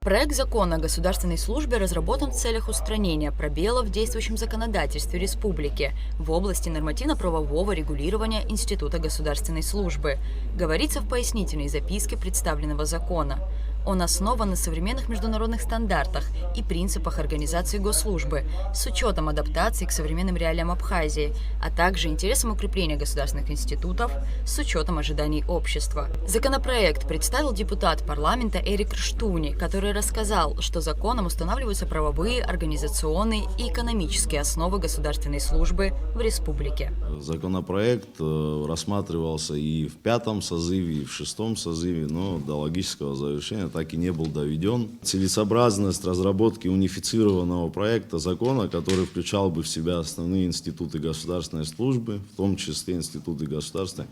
Проект закона о государственной службе разработан в целях устранения пробелов в действующем законодательстве республики в области нормативно-правового регулирования Института государственной службы, говорится в пояснительной записке представленного закона. Он основан на современных международных стандартах и принципах организации госслужбы с учетом адаптации к современным реалиям Абхазии, а также интересам укрепления государственных институтов с учетом ожиданий общества. Законопроект представил депутат парламента Эрик Рштуни, который рассказал, что законом устанавливаются правовые, организационные и экономические основы государственной службы в республике. Законопроект рассматривался и в 5-м созыве, и в 6-м созыве, но до логического завершения так и не был доведен. Целесообразность разработки унифицированного проекта закона, который включал бы в себя основные институты государственной службы, в том числе институты государственной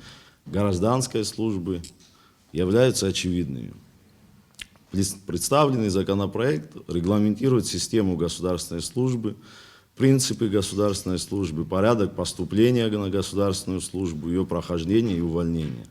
гражданской службы, являются очевидными. Представленный законопроект регламентирует систему государственной службы, принципы государственной службы, порядок поступления на государственную службу, ее прохождение и увольнение.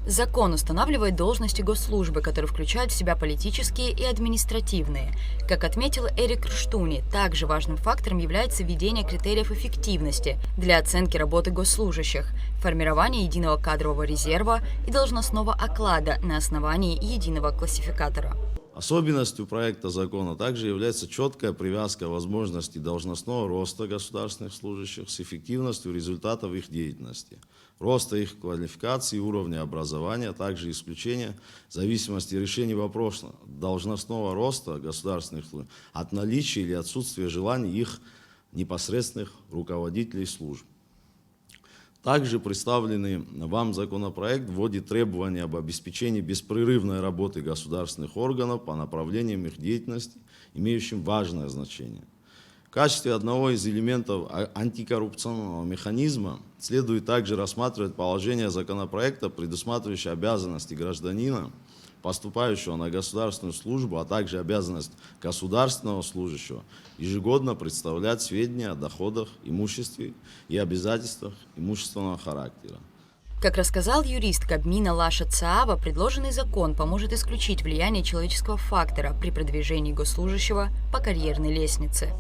Закон устанавливает должности госслужбы, которые включают в себя политические и административные. Как отметил Эрик Рштуни, также важным фактором является введение критериев эффективности для оценки работы госслужащих, формирование единого кадрового резерва и должностного оклада на основании единого классификатора. Особенностью проекта закона также является четкая привязка возможностей должностного роста государственных служащих с эффективностью результатов их деятельности, роста их квалификации и уровня образования, а также исключение зависимости решений вопроса должностного роста государственных служащих от наличия или отсутствия желаний их непосредственных руководителей служб. Также представленный вам законопроект вводит требования об обеспечении беспрерывной работы государственных органов по направлениям их деятельности, имеющим важное значение. В качестве одного из элементов антикоррупционного механизма следует также рассматривать положение законопроекта, предусматривающее обязанности гражданина, поступающего на государственную службу, а также обязанность государственного служащего ежегодно представлять сведения о доходах, имуществе и обязательствах имущественного характера. Как рассказал юрист Кабмина Лаша Цаава, предложенный закон поможет исключить влияние человеческого фактора при продвижении госслужащего по карьерной лестнице.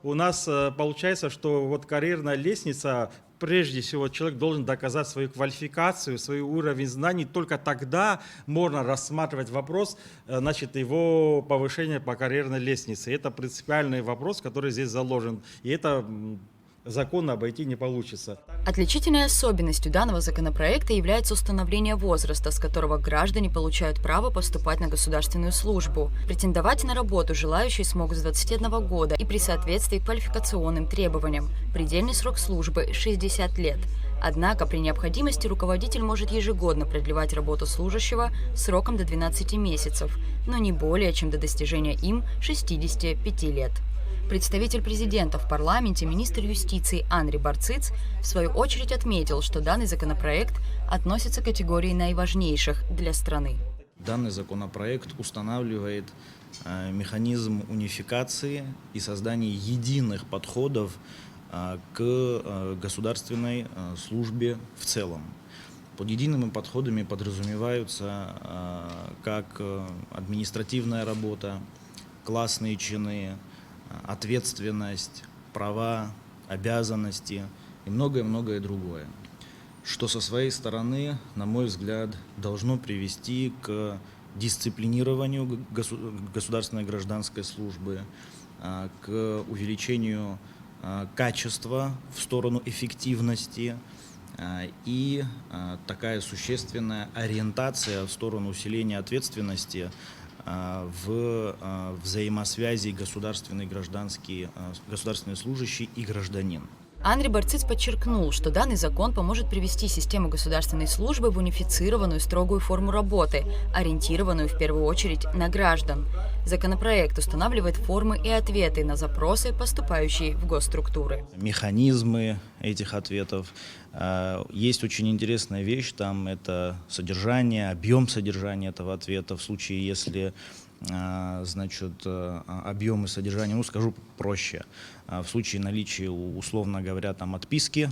У нас получается, что вот карьерная лестница, прежде всего человек должен доказать свою квалификацию, свой уровень знаний. Только тогда можно рассматривать вопрос, значит, его повышения по карьерной лестнице. Это принципиальный вопрос, который здесь заложен. И это закон обойти не получится. Отличительной особенностью данного законопроекта является установление возраста, с которого граждане получают право поступать на государственную службу. Претендовать на работу желающие смогут с 21 года и при соответствии квалификационным требованиям. Предельный срок службы – 60 лет. Однако при необходимости руководитель может ежегодно продлевать работу служащего сроком до 12 месяцев, но не более чем до достижения им 65 лет. Представитель президента в парламенте, министр юстиции Анри Барциц, в свою очередь отметил, что данный законопроект относится к категории наиважнейших для страны. Данный законопроект устанавливает механизм унификации и создания единых подходов к государственной службе в целом. Под едиными подходами подразумеваются как административная работа, классные чины, ответственность, права, обязанности и многое-многое другое, что со своей стороны, на мой взгляд, должно привести к дисциплинированию государственной гражданской службы, к увеличению качества в сторону эффективности и такая существенная ориентация в сторону усиления ответственности в взаимосвязи государственный служащий и гражданин. Анри Барциц подчеркнул, что данный закон поможет привести систему государственной службы в унифицированную строгую форму работы, ориентированную в первую очередь на граждан. Законопроект устанавливает формы и ответы на запросы, поступающие в госструктуры. Механизмы этих ответов. Есть очень интересная вещь, там это содержание, объем содержания этого ответа в случае, если значит, объем и содержание, скажу проще, в случае наличия, условно говоря, там отписки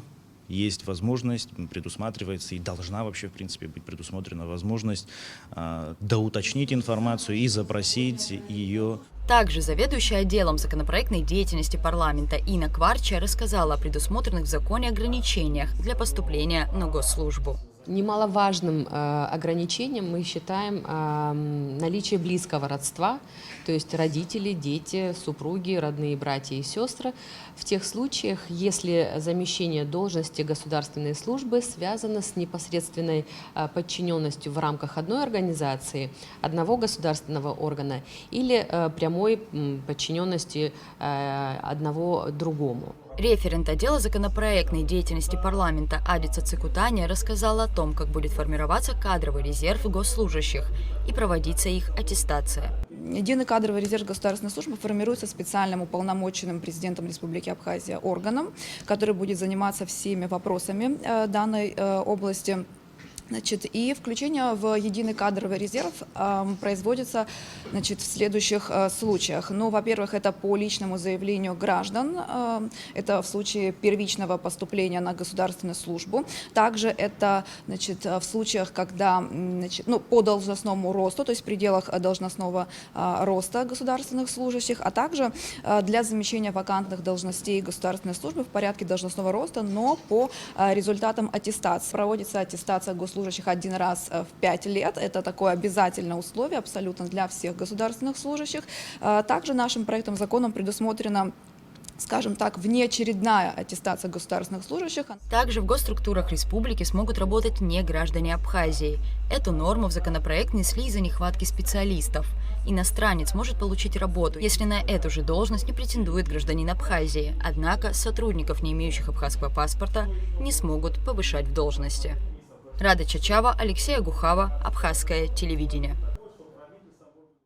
есть возможность, предусматривается и должна вообще, в принципе, быть предусмотрена возможность доуточнить информацию и запросить ее. Также заведующая отделом законопроектной деятельности парламента Инна Кварча рассказала о предусмотренных в законе ограничениях для поступления на госслужбу. Немаловажным ограничением мы считаем наличие близкого родства, то есть родители, дети, супруги, родные братья и сестры, в тех случаях, если замещение должности государственной службы связано с непосредственной подчиненностью в рамках одной организации, одного государственного органа или прямой подчиненности одного другому. Референт отдела законопроектной деятельности парламента Адица Цикутаня рассказала о том, как будет формироваться кадровый резерв госслужащих и проводиться их аттестация. Единый кадровый резерв государственной службы формируется специальным уполномоченным президентом Республики Абхазия органом, который будет заниматься всеми вопросами данной области. И включение в единый кадровый резерв производится в следующих случаях. Во-первых, это по личному заявлению граждан, это в случае первичного поступления на государственную службу. Также это в случаях, когда по должностному росту, то есть в пределах должностного роста государственных служащих, а также для замещения вакантных должностей государственной службы в порядке должностного роста, но по результатам аттестации. Проводится аттестация госслужащих один раз в 5 лет. Это такое обязательное условие абсолютно для всех государственных служащих. Также нашим проектом закона предусмотрена, скажем так, внеочередная аттестация государственных служащих. Также в госструктурах республики смогут работать не граждане Абхазии. Эту норму в законопроект внесли из-за нехватки специалистов. Иностранец может получить работу, если на эту же должность не претендует гражданин Абхазии. Однако сотрудников, не имеющих абхазского паспорта, не смогут повышать в должности. Рада Чачава, Алексей Агухава, Абхазское телевидение.